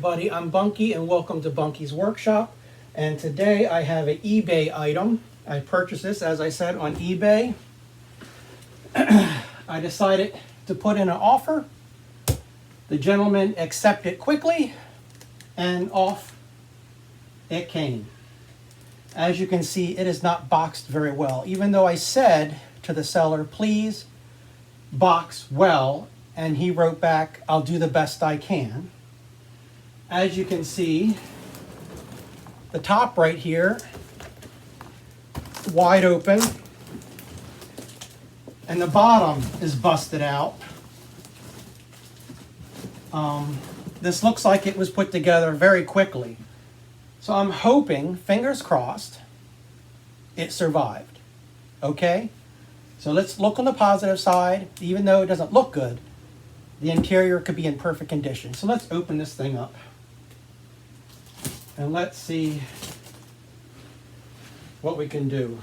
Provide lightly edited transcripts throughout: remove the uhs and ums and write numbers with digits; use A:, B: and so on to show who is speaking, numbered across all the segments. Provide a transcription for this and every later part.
A: everybody, I'm Bunky and welcome to Bunky's Workshop. And today I have an eBay item. I purchased this, as I said, on eBay. I decided to put in an offer. The gentleman accepted quickly and off it came. As you can see, it is not boxed very well. Even though I said to the seller, please box well, and he wrote back, I'll do the best I can. As you can see, the top right here, wide open, and the bottom is busted out. This looks like it was put together very quickly. So I'm hoping, fingers crossed, it survived. Okay? So let's look on the positive side. Even though it doesn't look good, the interior could be in perfect condition. So let's open this thing up. And let's see what we can do.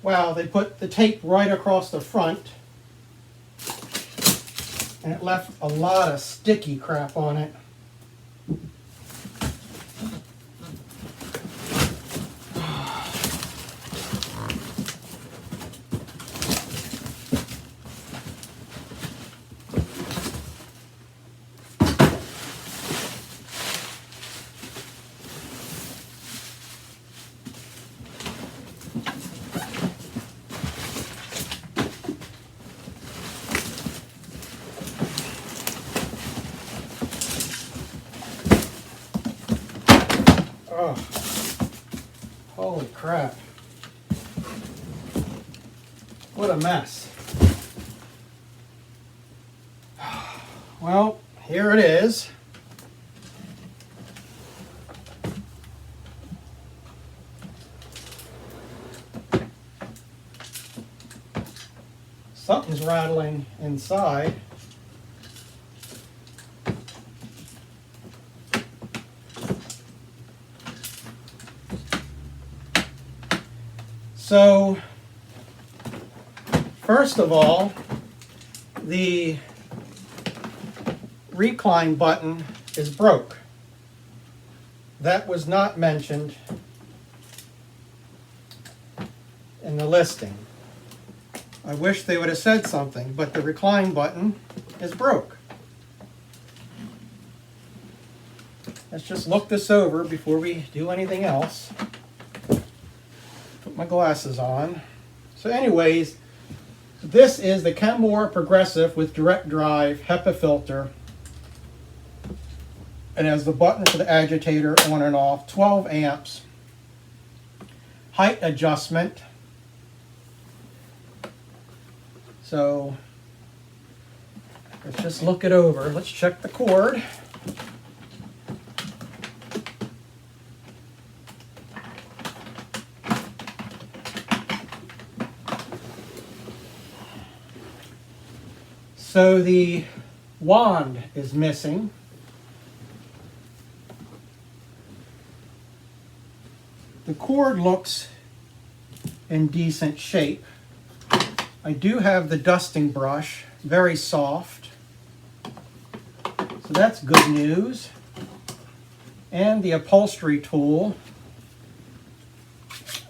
A: Wow, they put the tape right across the front, and it left a lot of sticky crap on it. Oh, holy crap. What a mess. Well, here it is. Something's rattling inside. So, first of all, the recline button is broke. That was not mentioned in the listing. I wish they would have said something, but the recline button is broke. Let's just look this over before we do anything else. Put my glasses on. So anyways, this is the Kenmore Progressive with direct drive HEPA filter. It has the button for the agitator on and off, 12 amps, height adjustment. So let's just look it over. Let's check the cord. So the wand is missing. The cord looks in decent shape. I do have the dusting brush It's very soft. So that's good news. And the upholstery tool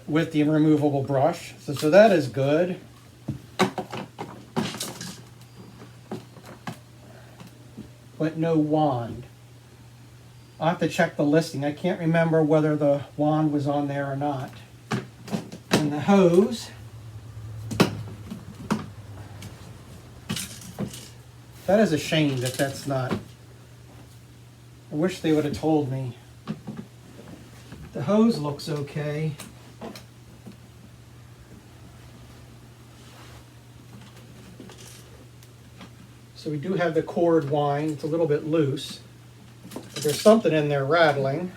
A: with the removable brush. So that is good. But no wand. I'll have to check the listing. I can't remember whether the wand was on there or not. And the hose. That is a shame that that's not. I wish they would have told me. The hose looks okay. So we do have the cord wind. It's a little bit loose. But there's something in there rattling.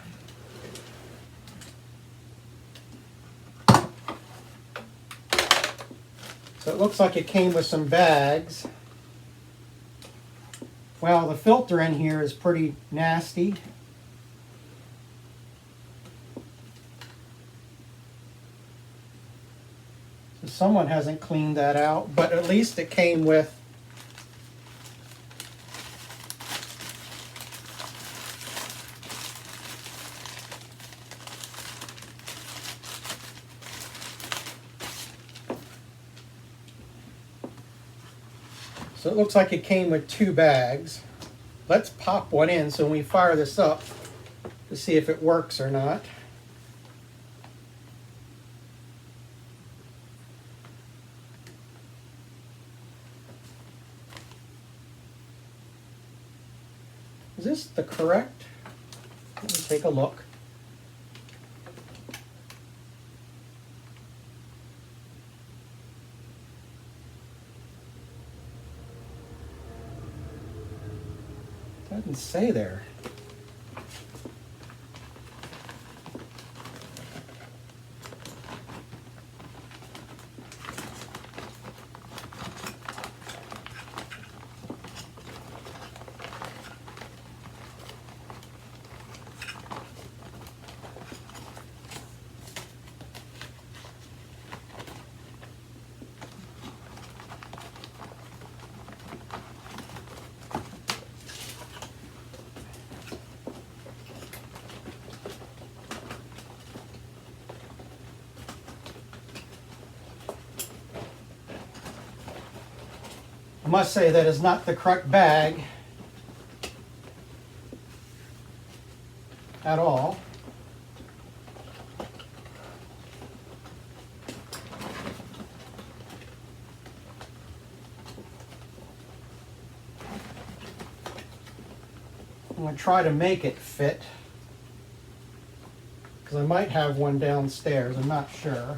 A: So it looks like it came with some bags. Well, the filter in here is pretty nasty. So someone hasn't cleaned that out, but at least it came with So it looks like it came with 2 bags. Let's pop one in so when we fire this up to see if it works or not. Is this the correct? Let me take a look. Doesn't say there. I must say that is not the correct bag at all. I'm going to try to make it fit because I might have one downstairs. I'm not sure.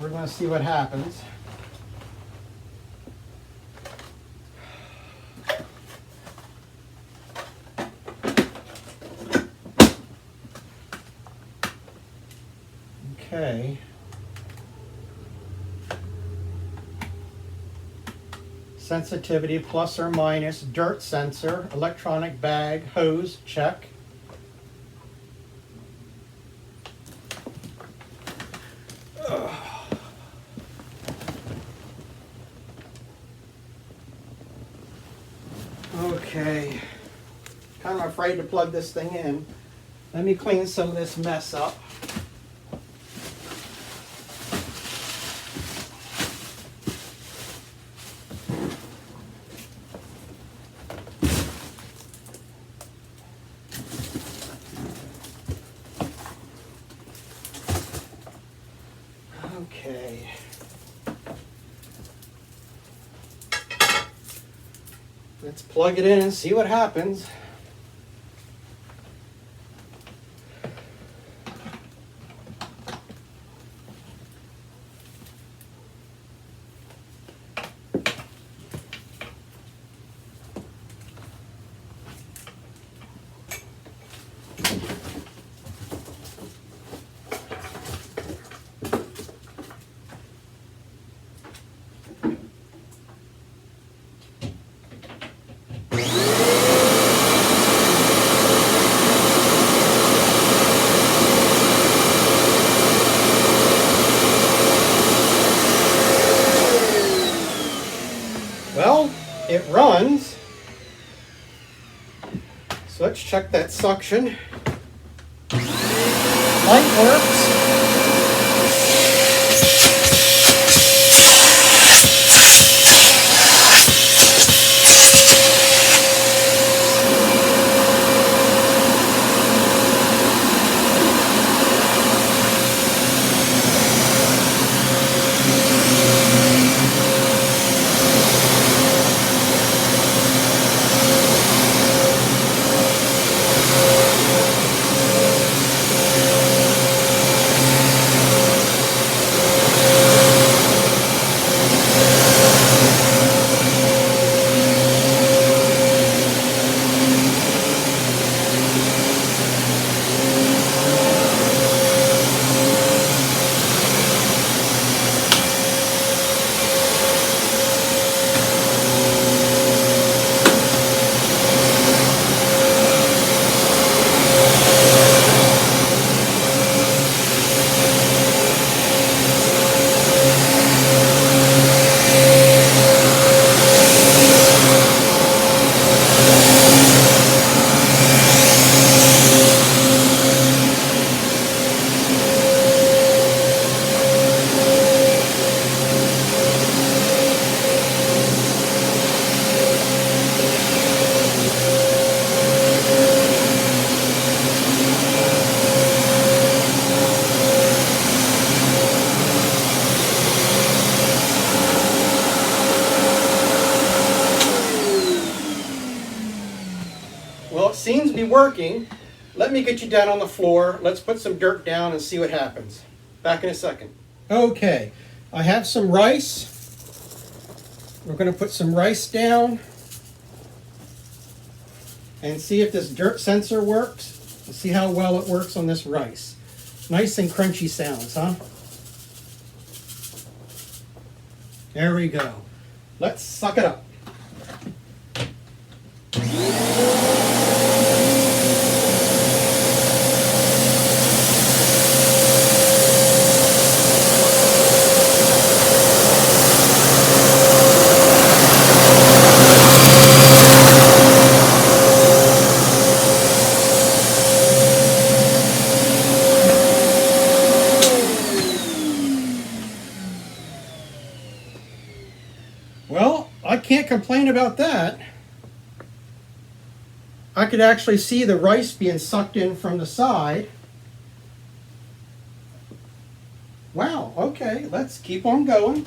A: We're going to see what happens. Okay. Sensitivity plus or minus, dirt sensor, electronic bag, hose, check. Okay, kind of afraid to plug this thing in. Let me clean some of this mess up. Okay. Let's plug it in and see what happens. it runs. So let's check that suction. Light works. Well, it seems to be working. Let me get you down on the floor. Let's put some dirt down and see what happens. Back in a second. Okay, I have some rice. We're going to put some rice down and see if this dirt sensor works. See how well it works on this rice. Nice and crunchy sounds, huh? There we go. Let's suck it up. Well, I can't complain about that. I could actually see the rice being sucked in from the side. Wow, okay, let's keep on going.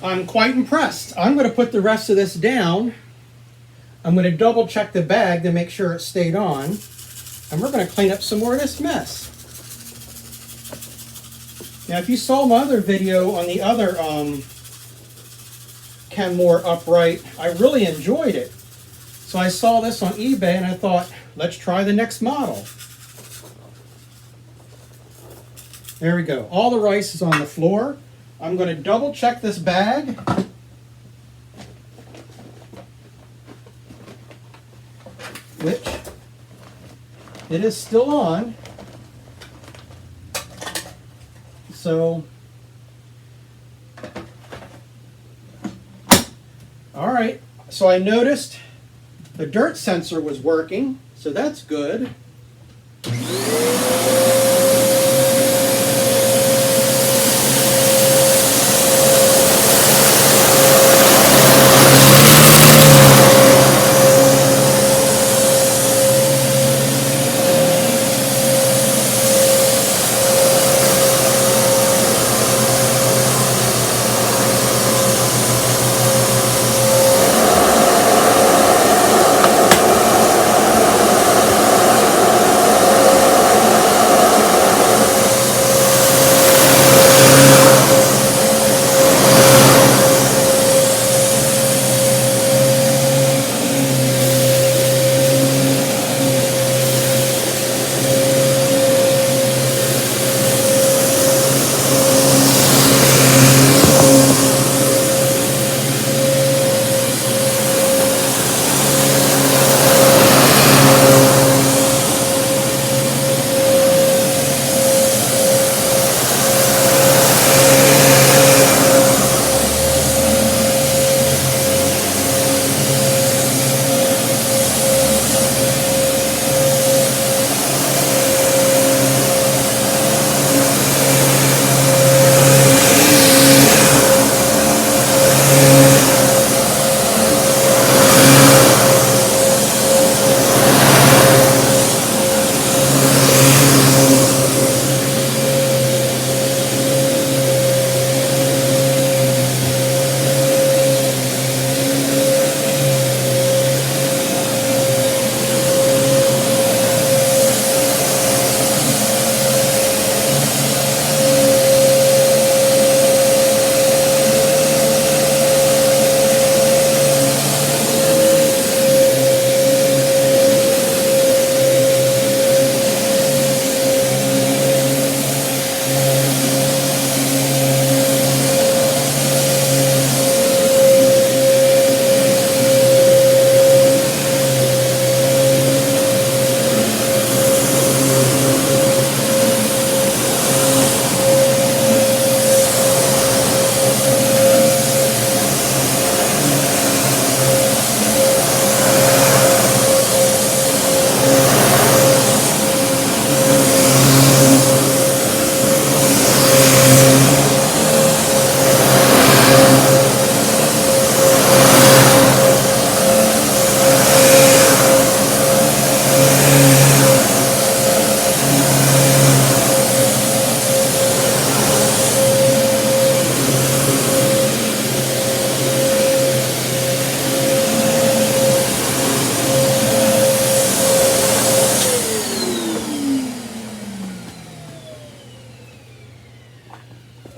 A: I'm quite impressed. I'm going to put the rest of this down. I'm going to double check the bag to make sure it stayed on. And we're going to clean up some more of this mess. Now, if you saw my other video on the other Kenmore upright. I really enjoyed it. So I saw this on eBay and I thought, let's try the next model. There we go. All the rice is on the floor. I'm going to double check this bag. Which it is still on. So, all right. So I noticed the dirt sensor was working, so that's good.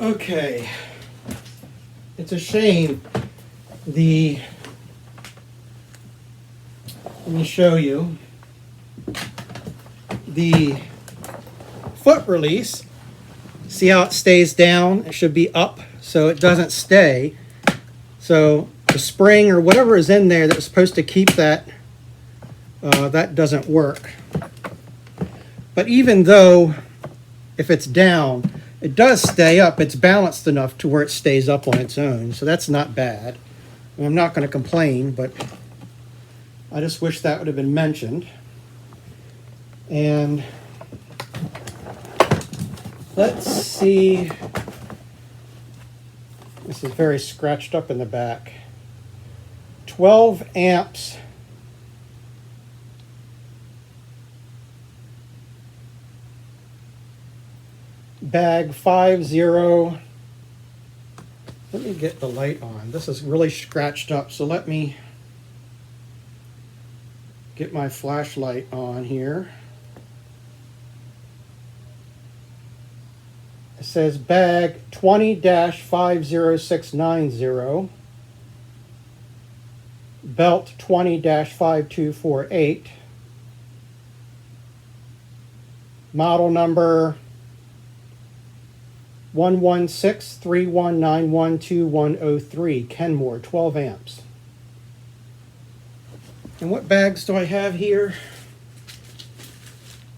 A: Okay, it's a shame let me show you the foot release. See how it stays down? It should be up so it doesn't stay. So the spring or whatever is in there that was supposed to keep that, that doesn't work. But even though if it's down, it does stay up. It's balanced enough to where it stays up on its own. So that's not bad. I'm not going to complain, but I just wish that would have been mentioned. And let's see. This is very scratched up in the back. 12 amps. Bag 50. Let me get the light on. This is really scratched up, so let me get my flashlight on here. It says bag 20-50690. belt 20-5248, model number 11631912103, Kenmore, 12 amps. And what bags do I have here?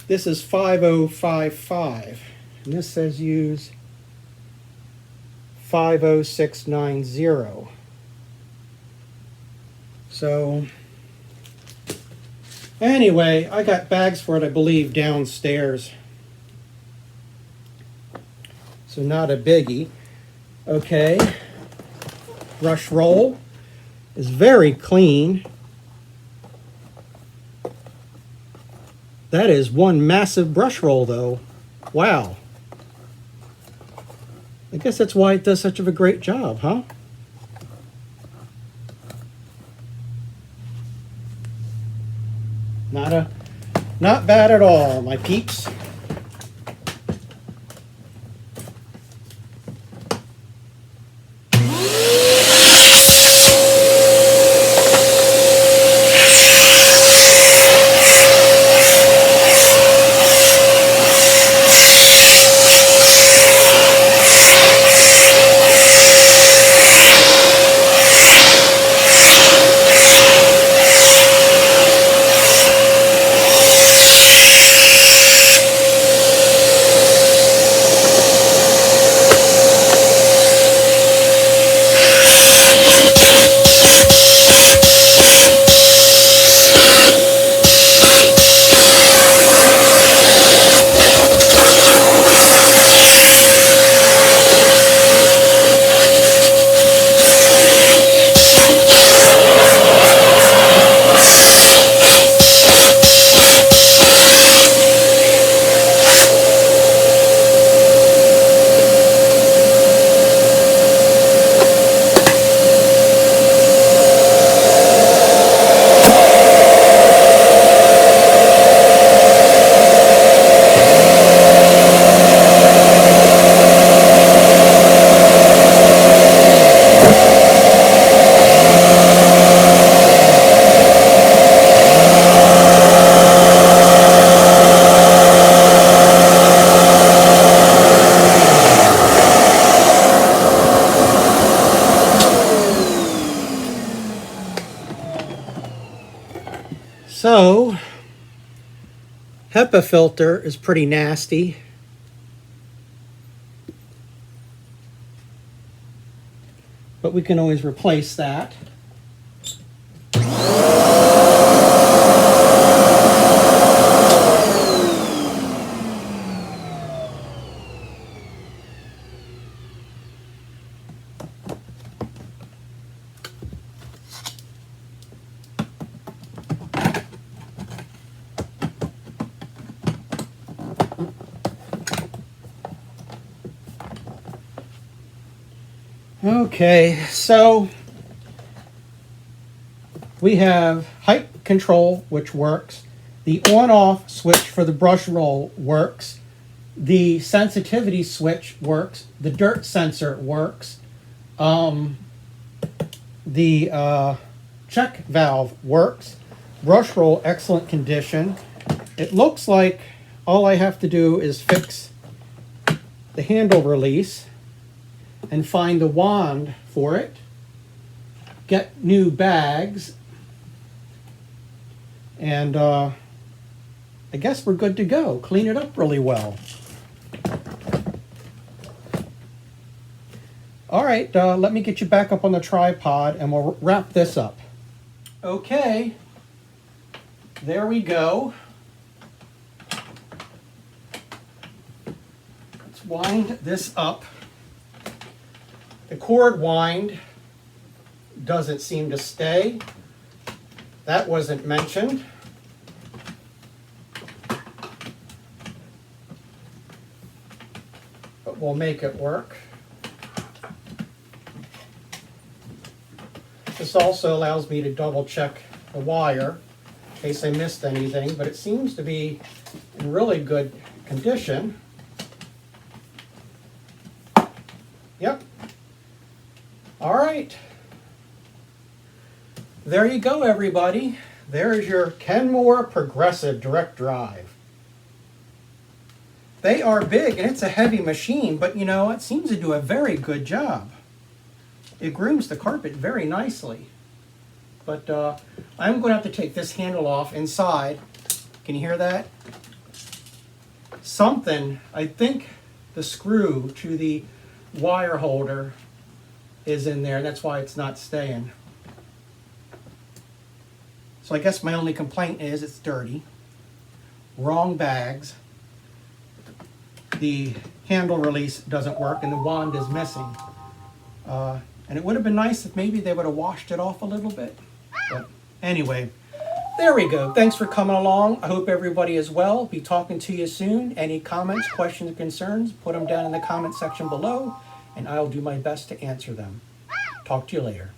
A: This is 5055, and this says use 50690. So anyway, I got bags for it, I believe, downstairs. So not a biggie. Okay. Brush roll is very clean. That is one massive brush roll, though. Wow. I guess that's why it does such of a great job, huh? Not bad at all, my peeps. So, HEPA filter is pretty nasty. But we can always replace that. Okay, so we have height control, which works. The on-off switch for the brush roll works. The sensitivity switch works. The dirt sensor works. The check valve works. Brush roll, excellent condition. It looks like all I have to do is fix the handle release and find the wand for it, get new bags, and I guess we're good to go. Clean it up really well. All right, let me get you back up on the tripod and we'll wrap this up. Okay, there we go. Let's wind this up. The cord wind doesn't seem to stay. That wasn't mentioned. But we'll make it work. This also allows me to double check the wire in case I missed anything, but it seems to be in really good condition. Yep. All right. There you go, everybody. There's your Kenmore Progressive Direct Drive. They are big, and it's a heavy machine, but you know, it seems to do a very good job. It grooms the carpet very nicely. But I'm going to have to take this handle off inside. Can you hear that? Something, I think the screw to the wire holder is in there, and that's why it's not staying. So I guess my only complaint is it's dirty. Wrong bags. The handle release doesn't work and the wand is missing. And it would have been nice if maybe they would have washed it off a little bit. But anyway, there we go. Thanks for coming along. I hope everybody is well. Be talking to you soon. Any comments, questions, or concerns, put them down in the comment section below, and I'll do my best to answer them. Talk to you later.